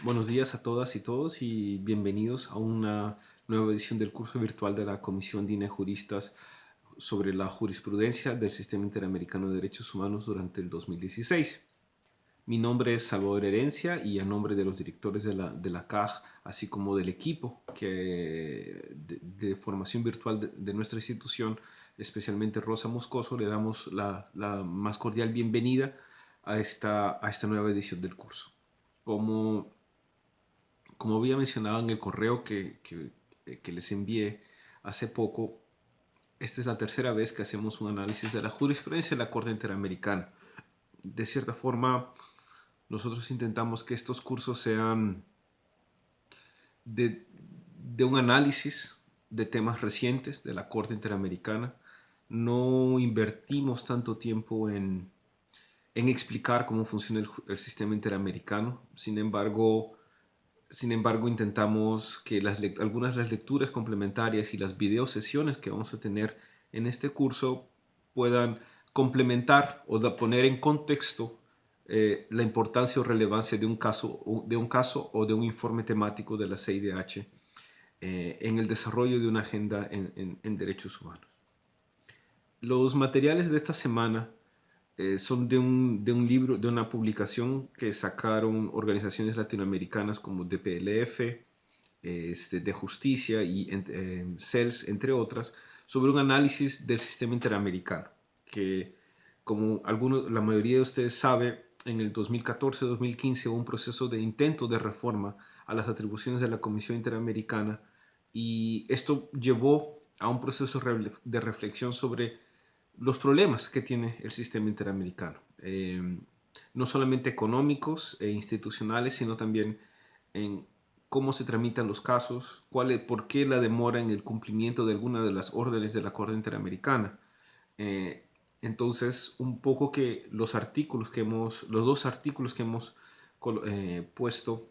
Buenos días a todas y todos y bienvenidos a una nueva edición del curso virtual de la Comisión de Juristas sobre la jurisprudencia del Sistema Interamericano de Derechos Humanos durante el 2016. Mi nombre es Salvador Herencia y a nombre de los directores de la CAJ, así como del equipo de formación virtual de nuestra institución, especialmente Rosa Moscoso, le damos la más cordial bienvenida a esta nueva edición del curso. Como había mencionado en el correo que les envié hace poco, esta es la tercera vez que hacemos un análisis de la jurisprudencia de la Corte Interamericana. De cierta forma, nosotros intentamos que estos cursos sean de un análisis de temas recientes de la Corte Interamericana. No invertimos tanto tiempo en explicar cómo funciona el sistema interamericano. Sin embargo, intentamos que algunas de las lecturas complementarias y las videosesiones que vamos a tener en este curso puedan complementar o poner en contexto la importancia o relevancia de un caso o de un informe temático de la CIDH en el desarrollo de una agenda en derechos humanos. Los materiales de esta semana son de un libro, de una publicación que sacaron organizaciones latinoamericanas como DPLF, de Justicia y CELS, entre otras, sobre un análisis del sistema interamericano, que como la mayoría de ustedes sabe, en el 2014-2015 hubo un proceso de intento de reforma a las atribuciones de la Comisión Interamericana y esto llevó a un proceso de reflexión sobre los problemas que tiene el sistema interamericano, no solamente económicos e institucionales, sino también en cómo se tramitan los casos, por qué la demora en el cumplimiento de alguna de las órdenes de la Corte Interamericana. Eh, entonces, un poco que los dos artículos que hemos puesto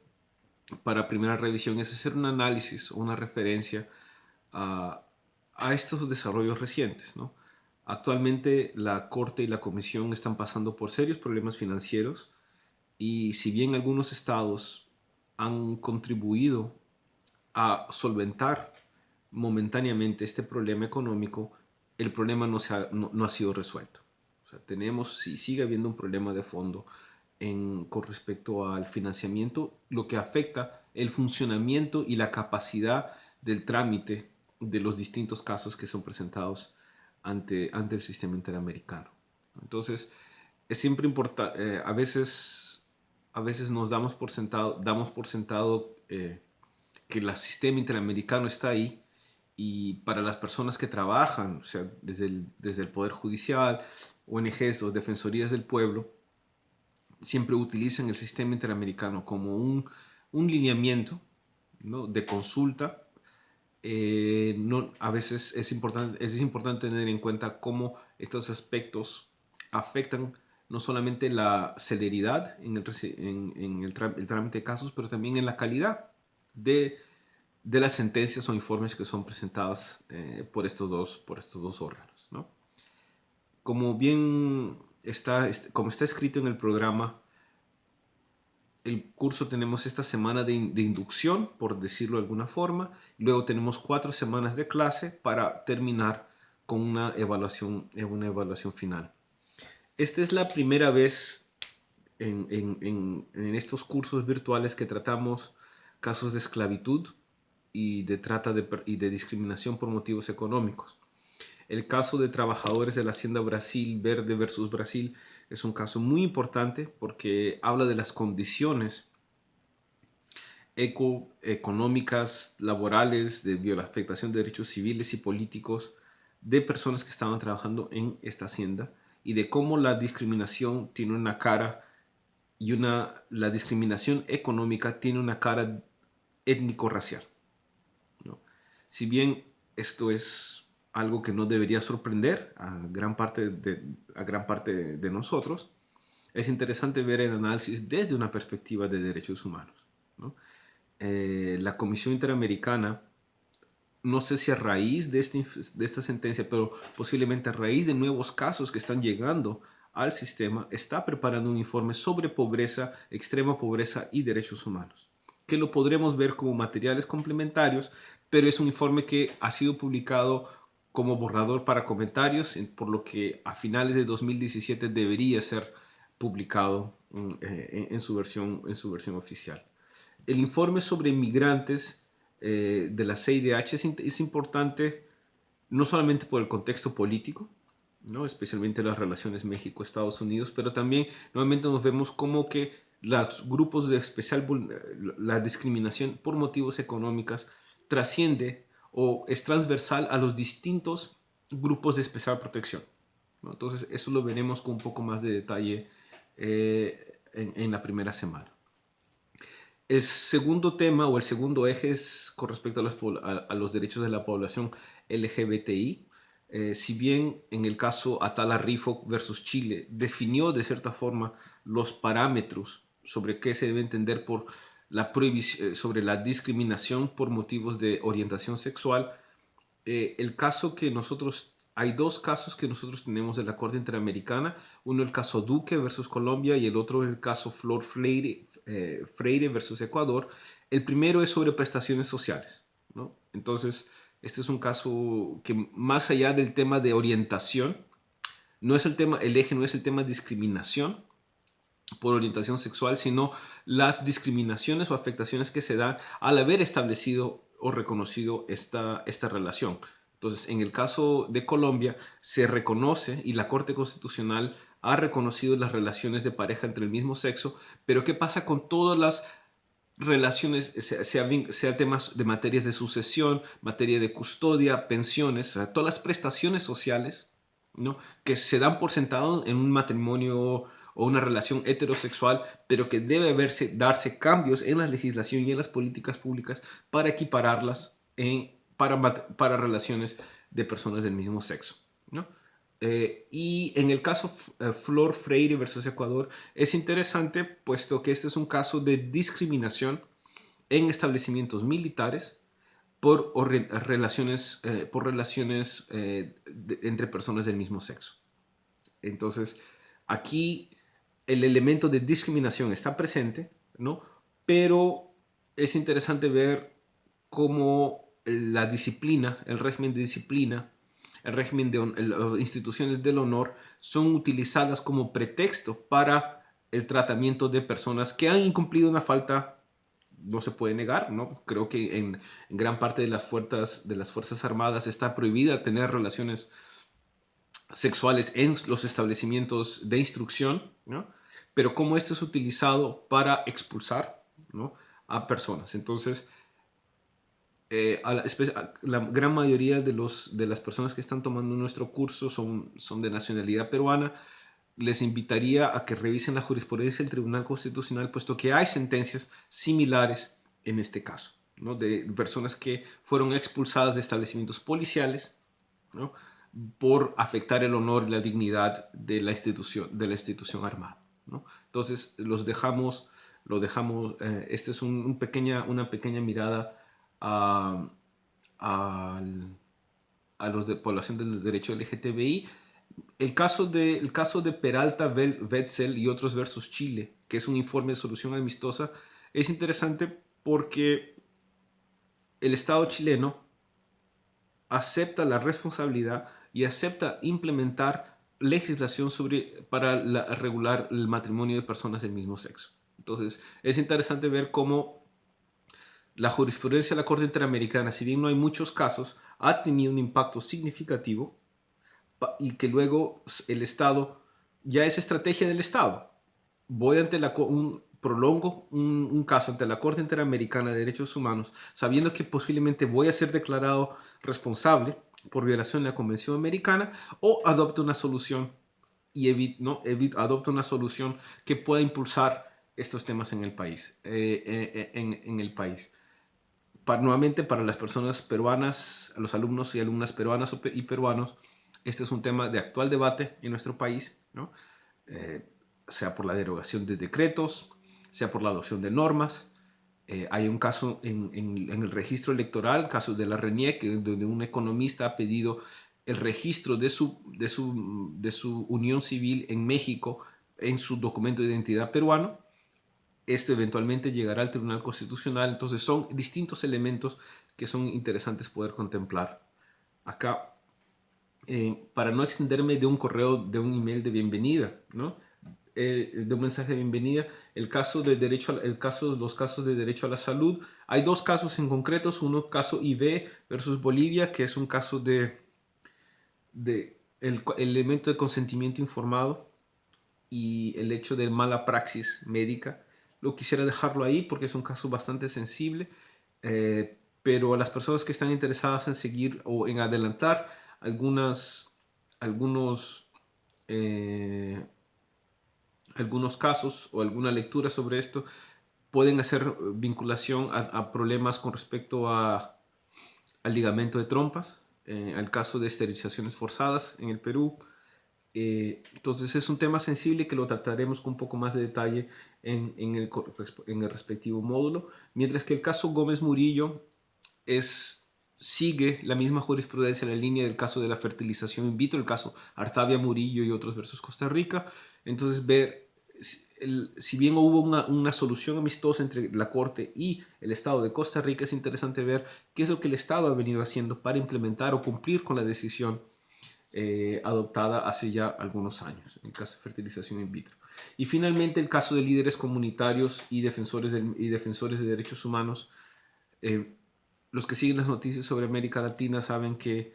para primera revisión es hacer un análisis o una referencia a, a estos desarrollos recientes, ¿no? Actualmente la Corte y la Comisión están pasando por serios problemas financieros y si bien algunos estados han contribuido a solventar momentáneamente este problema económico, el problema no ha sido resuelto. O sea, sigue habiendo un problema de fondo con respecto al financiamiento, lo que afecta el funcionamiento y la capacidad del trámite de los distintos casos que son presentados ante el sistema interamericano. Entonces, es siempre importante, a veces damos por sentado que el sistema interamericano está ahí y para las personas que trabajan, o sea, desde el Poder Judicial, ONGs o Defensorías del Pueblo, siempre utilizan el sistema interamericano como un lineamiento, ¿no?, de consulta. A veces es importante tener en cuenta cómo estos aspectos afectan no solamente la celeridad en el trámite de casos, pero también en la calidad de, de las sentencias o informes que son presentadas por estos dos órganos, ¿no? Como está escrito en el programa, el curso tenemos esta semana de inducción, por decirlo de alguna forma, y luego tenemos 4 semanas de clase para terminar con una evaluación final. Esta es la primera vez en estos cursos virtuales que tratamos casos de esclavitud y de trata y de discriminación por motivos económicos. El caso de trabajadores de la Hacienda Brasil Verde versus Brasil es un caso muy importante porque habla de las condiciones económicas, laborales, de afectación de derechos civiles y políticos de personas que estaban trabajando en esta hacienda y de cómo la discriminación tiene una cara la discriminación económica tiene una cara étnico-racial, ¿no? Si bien esto es algo que no debería sorprender a gran parte de nosotros, es interesante ver el análisis desde una perspectiva de derechos humanos, ¿no? La Comisión Interamericana, no sé si a raíz de esta sentencia, pero posiblemente a raíz de nuevos casos que están llegando al sistema, está preparando un informe sobre pobreza, extrema pobreza y derechos humanos, que lo podremos ver como materiales complementarios, pero es un informe que ha sido publicado como borrador para comentarios, por lo que a finales de 2017 debería ser publicado en su versión oficial. El informe sobre migrantes de la CIDH es importante no solamente por el contexto político, ¿no? Especialmente las relaciones México-Estados Unidos, pero también nuevamente nos vemos como que los grupos de la discriminación por motivos económicos trasciende o es transversal a los distintos grupos de especial protección, ¿no? Entonces eso lo veremos con un poco más de detalle en la primera semana. El segundo tema o el segundo eje es con respecto a los derechos de la población LGBTI. Si bien en el caso Atala Rifo versus Chile definió de cierta forma los parámetros sobre qué se debe entender por sobre la discriminación por motivos de orientación sexual, hay dos casos que nosotros tenemos de la Corte Interamericana, uno el caso Duque versus Colombia y el otro el caso Flor Freire versus Ecuador. El primero es sobre prestaciones sociales, ¿no? Entonces, este es un caso que más allá del tema de orientación, el eje no es el tema de discriminación por orientación sexual, sino las discriminaciones o afectaciones que se dan al haber establecido o reconocido esta relación. Entonces, en el caso de Colombia, se reconoce y la Corte Constitucional ha reconocido las relaciones de pareja entre el mismo sexo, pero ¿qué pasa con todas las relaciones, sea temas de materias de sucesión, materia de custodia, pensiones, o sea, todas las prestaciones sociales, ¿no? Que se dan por sentado en un matrimonio o una relación heterosexual, pero que debe darse cambios en la legislación y en las políticas públicas para equipararlas para relaciones de personas del mismo sexo, ¿no? Y en el caso Flor Freire versus Ecuador es interesante puesto que este es un caso de discriminación en establecimientos militares por relaciones entre personas del mismo sexo. Entonces, aquí el elemento de discriminación está presente, ¿no? Pero es interesante ver cómo la disciplina, el régimen de disciplina, el régimen de las instituciones del honor son utilizadas como pretexto para el tratamiento de personas que han incumplido una falta, no se puede negar, ¿no? Creo que en gran parte de las fuerzas armadas está prohibida tener relaciones sexuales en los establecimientos de instrucción, ¿no? Pero cómo esto es utilizado para expulsar, ¿no? A personas. Entonces, la gran mayoría de las personas que están tomando nuestro curso son de nacionalidad peruana. Les invitaría a que revisen la jurisprudencia del Tribunal Constitucional, puesto que hay sentencias similares en este caso, ¿no? De personas que fueron expulsadas de establecimientos policiales, ¿no? Por afectar el honor y la dignidad de la institución armada, ¿no? Entonces, esta es una pequeña mirada a, a, a los de población del derecho LGTBI. El caso de Peralta, Wetzel y otros versus Chile, que es un informe de solución amistosa, es interesante porque el Estado chileno acepta la responsabilidad y acepta implementar legislación para regular el matrimonio de personas del mismo sexo. Entonces, es interesante ver cómo la jurisprudencia de la Corte Interamericana, si bien no hay muchos casos, ha tenido un impacto significativo y que luego el Estado, ya es estrategia del Estado. Prolongo un caso ante la Corte Interamericana de Derechos Humanos, sabiendo que posiblemente voy a ser declarado responsable por violación de la Convención Americana, o adopto una solución adopto una solución que pueda impulsar estos temas en el país. Nuevamente, para las personas peruanas, los alumnos y alumnas peruanas y peruanos, este es un tema de actual debate en nuestro país, ¿no? Sea por la derogación de decretos, sea por la adopción de normas. Hay un caso en el registro electoral, caso de la RENIEC, donde un economista ha pedido el registro de su unión civil en México en su documento de identidad peruano. Esto eventualmente llegará al Tribunal Constitucional. Entonces son distintos elementos que son interesantes poder contemplar acá. Para no extenderme de un correo, de un email de bienvenida, ¿no? De un mensaje de bienvenida, los casos de derecho a la salud. Hay dos casos en concretos, uno caso IB versus Bolivia, que es un caso de el elemento de consentimiento informado y el hecho de mala praxis médica. Lo quisiera dejarlo ahí porque es un caso bastante sensible, pero a las personas que están interesadas en seguir o en adelantar algunos casos o alguna lectura sobre esto, pueden hacer vinculación a problemas con respecto al ligamento de trompas, al caso de esterilizaciones forzadas en el Perú. Entonces es un tema sensible que lo trataremos con un poco más de detalle en el respectivo módulo, mientras que el caso Gómez Murillo sigue la misma jurisprudencia en la línea del caso de la fertilización in vitro, el caso Artavia Murillo y otros versus Costa Rica. Entonces ver si bien hubo una solución amistosa entre la Corte y el Estado de Costa Rica, es interesante ver qué es lo que el Estado ha venido haciendo para implementar o cumplir con la decisión adoptada hace ya algunos años, en el caso de fertilización in vitro. Y finalmente el caso de líderes comunitarios y defensores de derechos humanos. Los que siguen las noticias sobre América Latina saben que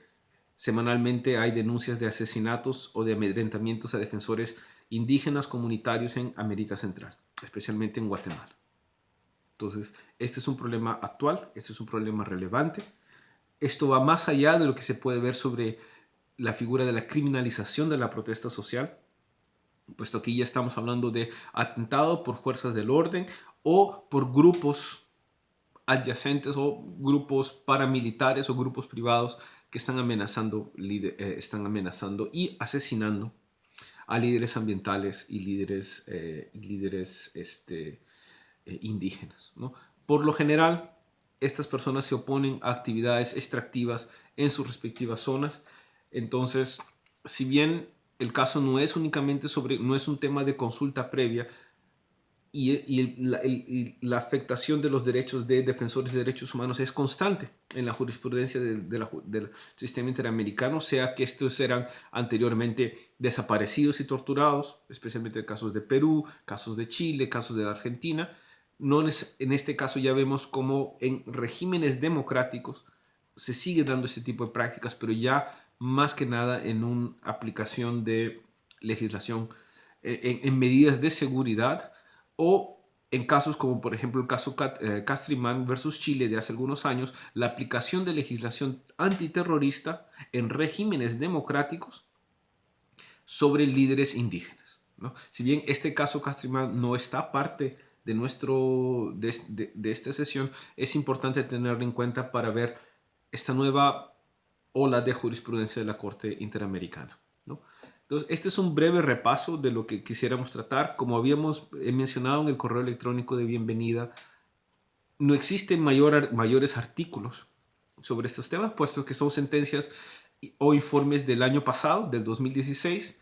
semanalmente hay denuncias de asesinatos o de amedrentamientos a defensores indígenas comunitarios en América Central, especialmente en Guatemala. Entonces, este es un problema actual, este es un problema relevante. Esto va más allá de lo que se puede ver sobre la figura de la criminalización de la protesta social, puesto que ya estamos hablando de atentado por fuerzas del orden o por grupos adyacentes o grupos paramilitares o grupos privados que están amenazando y asesinando a líderes ambientales y líderes indígenas, ¿no? Por lo general, estas personas se oponen a actividades extractivas en sus respectivas zonas. Entonces, si bien el caso no es únicamente no es un tema de consulta previa, y la afectación de los derechos de defensores de derechos humanos es constante en la jurisprudencia del sistema interamericano, sea que estos eran anteriormente desaparecidos y torturados, especialmente casos de Perú, casos de Chile, casos de la Argentina. En este caso ya vemos cómo en regímenes democráticos se sigue dando este tipo de prácticas, pero ya más que nada en una aplicación de legislación, en medidas de seguridad, o en casos como por ejemplo el caso Castrimán versus Chile de hace algunos años, la aplicación de legislación antiterrorista en regímenes democráticos sobre líderes indígenas, ¿no? Si bien este caso Castrimán no está parte de esta sesión, es importante tenerlo en cuenta para ver esta nueva ola de jurisprudencia de la Corte Interamericana, ¿no? Entonces, este es un breve repaso de lo que quisiéramos tratar. Como habíamos mencionado en el correo electrónico de bienvenida, no existen mayores artículos sobre estos temas, puesto que son sentencias o informes del año pasado, del 2016.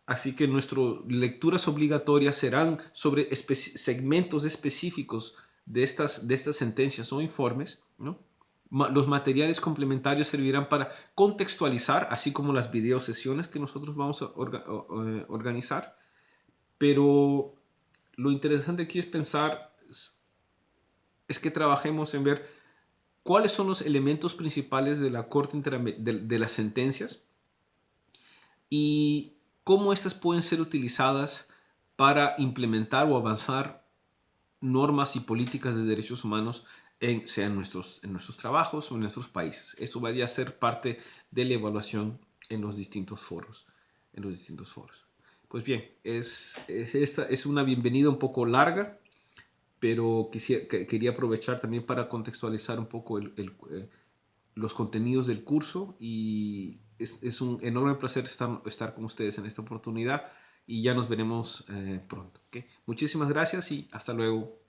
Así que nuestras lecturas obligatorias serán sobre segmentos específicos de estas sentencias o informes, ¿no? Los materiales complementarios servirán para contextualizar, así como las videosesiones que nosotros vamos a organizar. Pero lo interesante aquí es pensar, es que trabajemos en ver cuáles son los elementos principales de la Corte de las sentencias y cómo estas pueden ser utilizadas para implementar o avanzar normas y políticas de derechos humanos sea en nuestros trabajos o en nuestros países. Eso vaya a ser parte de la evaluación en los distintos foros. Pues bien, esta es una bienvenida un poco larga, pero quería aprovechar también para contextualizar un poco los contenidos del curso, y es un enorme placer estar con ustedes en esta oportunidad, y ya nos veremos pronto. ¿Okay? Muchísimas gracias y hasta luego.